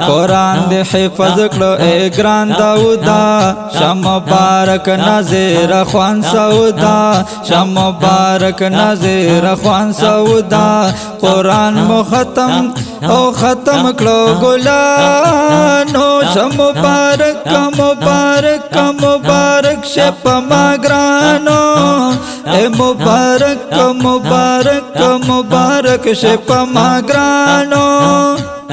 قرآن دے حفظ کړو اے ګران داودا شاه مبارک نظیر خوان سودا شاه مبارک نظیر خوان سودا قرآن مو ختم او ختم کړو ګلانو شاه مبارک مبارک مبارک شه پما ګرانو اے مبارک مبارک مبارک شه پما ګرانو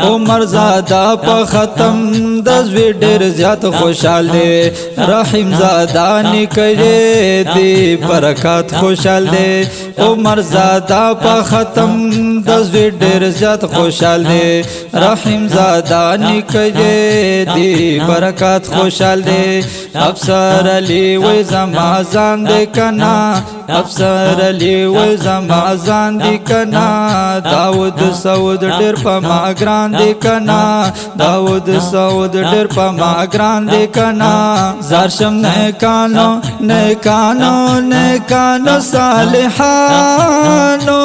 عمر زادا پا ختم دزوی ډیر زیات خوشحال دی رحیم زادا نکجے دی برکات خوشحال دی عمر زادا پا ختم دزوی ډیر زیات خوشحال دی رحیم زادا نکجے دی برکات خوشحال دی افسر علی وی زمازان دی کنا افسر علی وی زمازان دی کنا داود سعود ډیر پا ماگران دی کنا داود سعود ډیر په ما ګران دی کنا زارشم نیکانو نیکانو نیکانو صالحانو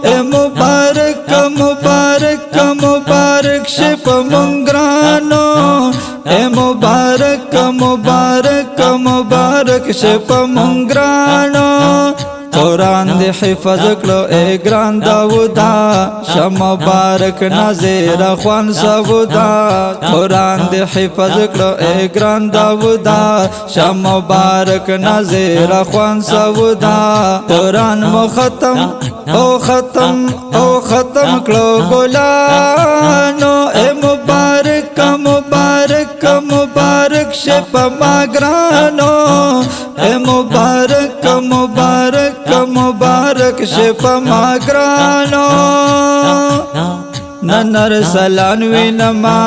اے مبارک مبارک مبارک شپ منگرانو اے مبارک مبارک مبارک شپ منگرانو قرآن دے حفظ کړو اے ګران داودا شاه مبارک نظیر خوان سودا قرآن دے حفظ کړو اے ګران داودا شاه مبارک نظیر خوان سودا قرآن مو ختم او ختم او ختم کړو ګلانو اے مبارک مبارک مبارک شپ ما ګرانو اے مبارک مبارک مبارک شپ ما ګرانو ننر سلان وینما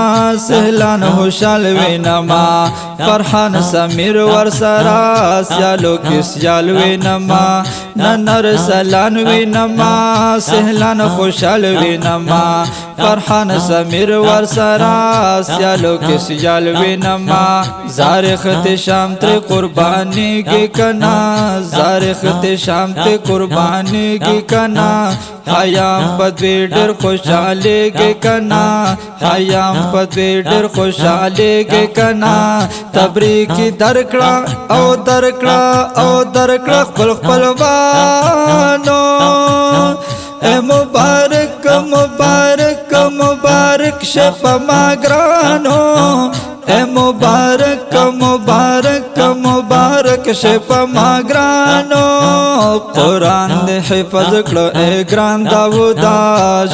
سهلان خوشحال وینما فرحان سمیر ورسرا سیالو کس سیال وینما ننر سلان وینما سهلان خوشحال وینما فرحان سمیر ورسرا سیالو کس سیال وینما زارخ شام تر قربانی گی کنا زارخ شام تر قربانی گی کنا حیام پدوی ډیر خوشحالی گی کنا حیام پدوی ډیر خوشحالی گی کنا تبریکی درکړه او درکړه او درکړه خپل خپلوانو اے مبارک مبارک مبارک شپ ما ګرانو اے مبارک مبارک مبارک شپ ما ګرانو قرآن دے حفظ کړو اے ګران داودا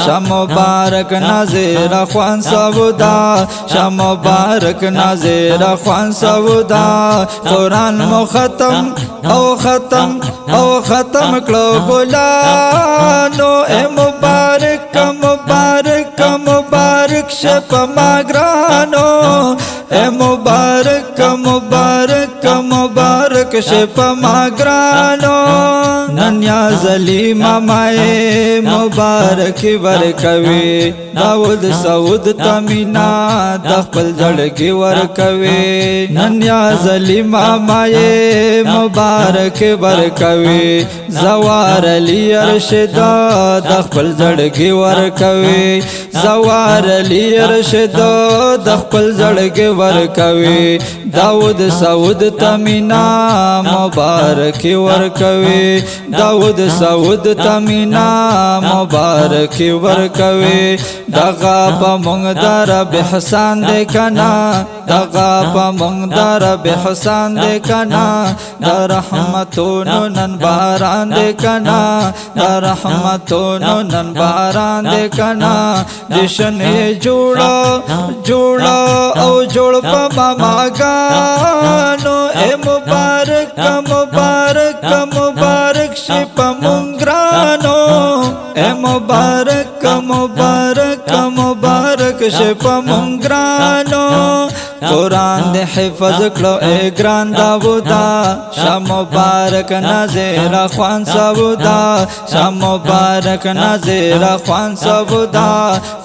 شاه مبارک نظیر خوان سودا شاه مبارک نظیر خوان سودا قرآن مو ختم او ختم او ختم کړو ګلانو اے مبارک مبارک مبارک شپ ما ګرانو اے مبارک مبارک مبارک شپ ما ګرانو ننیاز علی مامائے مبارک ورکوي داود سعود تمینا دخپل زړګي ورکوي ننیاز علی مامائے مبارک ورکوي زوار علی ارشد دخپل زړګي ورکوي زوار علی ارشد دخپل زړګي ورکوي داود سعود تمینا مبارک ورکوي داود سعود تمینا مبارک ورکوي دغه په مونږ در به حسان دې کنا دغه په مونږ در به حسان دې کنا د رحمتونو نن باران دې کنا د رحمتونو نن باران دې کنا جشن جوړو جوړو او جوړ په ماګانو اے مبارک مبارک مبارک شپ منګرانو اے مبارک مبارک مبارک شپ منګرانو قرآن دے حفظ کړو اے ګران داودا شاه مبارک نظیر خوان سودا شاه مبارک نظیر خوان سودا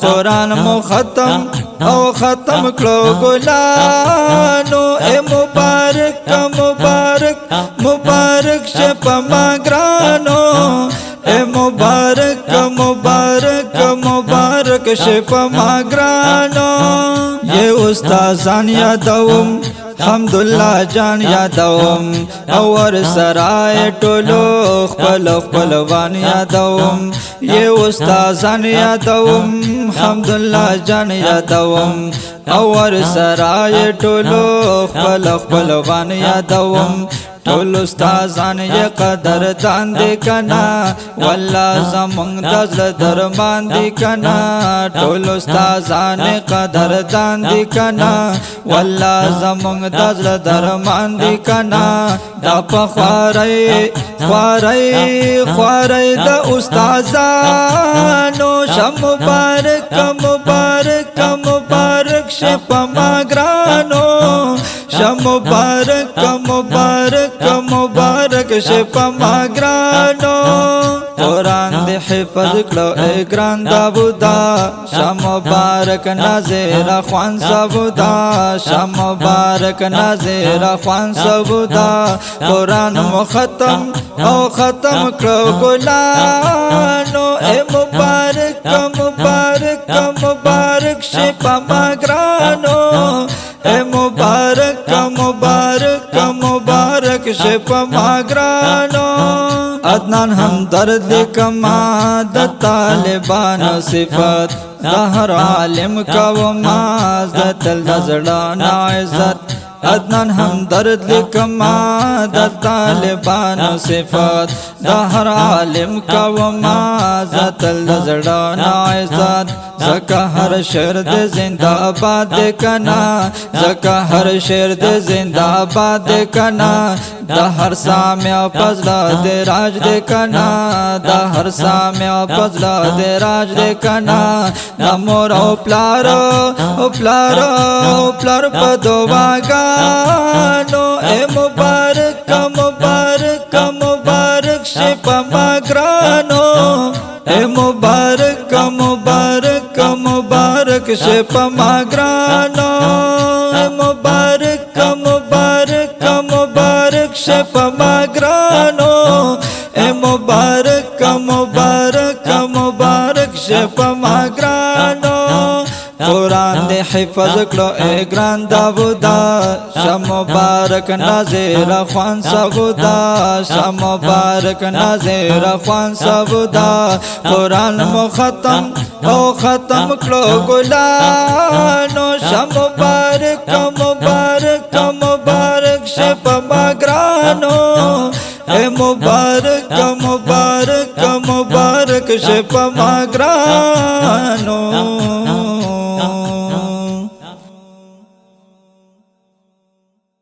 قرآن مو ختم او ختم کړو ګلانو اے مبارک مبارک مبارک شپ ما ګرانو اے مبارک مبارک مبارک مبارک شپ ما گرانو یہ استازان یادوم حمدالله جان یادوم اور سرای ټولو خپل خپلوان یادوم یہ استازان یادوم حمدالله جان یادوم اور سرای ټولو خپل خپلوان یادوم ټول استادان یې قدر دان دي کنا والله زمونږ د زړه درمان دي کنا ټول استادان قدر دان دي کنا والله زمونږ د زړه درمان دي کنا دا په خواري د استادانو شم مبارک مبارک مبارک شپ ما ګرانو شم مبارک مبارک مبارک شپ ما گرانو قرآن دے حفظ کلو اے گران دابودا شاہ مبارک نازیر خوان سبودا شاہ مبارک نازیر خوان سبودا قرآن مختم او ختم کلو گلانو اے مبارک مبارک مبارک شپ ما گرانو اے مبارک مبارک مبارک شپ ما گرانو عدنان ہمدرد کما د طالبان صفت دہر عالم کا وماز د تل دزڑان عزت عدنان ہمدرد کما د طالبان صفت دہر عالم کا وماز د تل دزڑان عزت زکا ہر شرد زندہ آباد کنا زکا ہر شرد زندہ آباد کنا دا ہر سامع پزلا دے راج دے کنا دا ہر سامع پزلا دے راج دے کنا دا مورا او پلارو پدو باگانو اے مبارک مبارک مبارک شپ ما گرانو اے مبارک مبارک مبارک شپ ما گرانو اے مبارک مبارک مبارک شپ ما گرانو اے مبارک مبارک مبارک شپ ما گرانو قرآن دے حفظ کلو اے گران دابودا شاہ مبارک نازیر خوان سبودا شاہ مبارک نازیر خوان سبودا قرآن مختم او ختم کلو گلانو شاہ مبارک مبارک مبارک شپ ما گرانو اے مبارک مبارک مبارک شپ ما گرانو